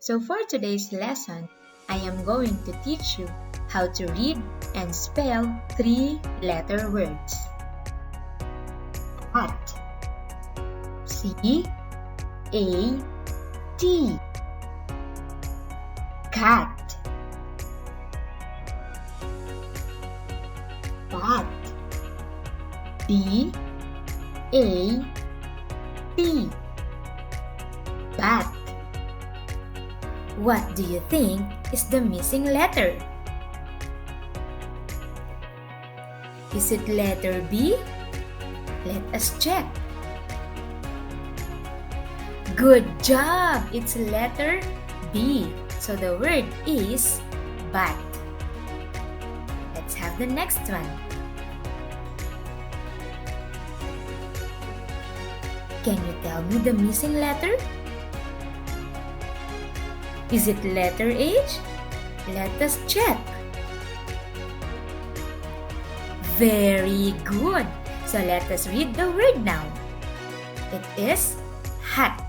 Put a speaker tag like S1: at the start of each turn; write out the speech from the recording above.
S1: So for today's lesson, I am going to teach you how to read and spell 3-letter words. Cat. C-A-T. Cat. Bat. B-A-T. Bat.
S2: What do you think is the missing letter? Is it letter B? Let us check. Good job! It's letter B. So the word is bat. Let's have the next one. Can you tell me the missing letter? Is it letter H? Let us check. Very good. So let us read the word now. It is hat.